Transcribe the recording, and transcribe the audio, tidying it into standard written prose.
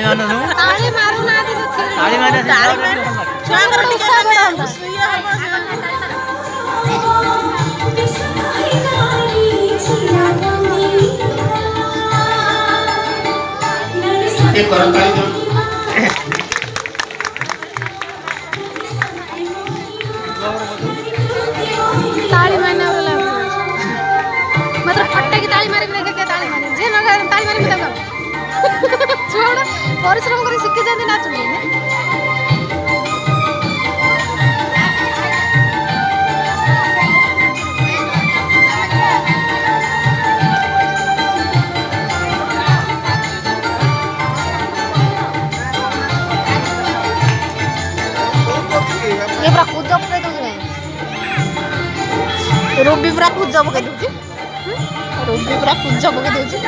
ताली मारनु ताली मारु ना दे ताली मारनु ताली मार छुआंगर टिके एक करो ताली दो ताली मारने वाला मतलब फट्टे की ताली मारे बिना क्या ताली मारे जे ना ताली मारे बिना छोड़ परिश्रम कर शिखे जाते नाच ने ये पूरा खुद जब के दूसरे रूबी पूरा खुद जब के दूसरे रूबी पूरा खुद जब के दूसरे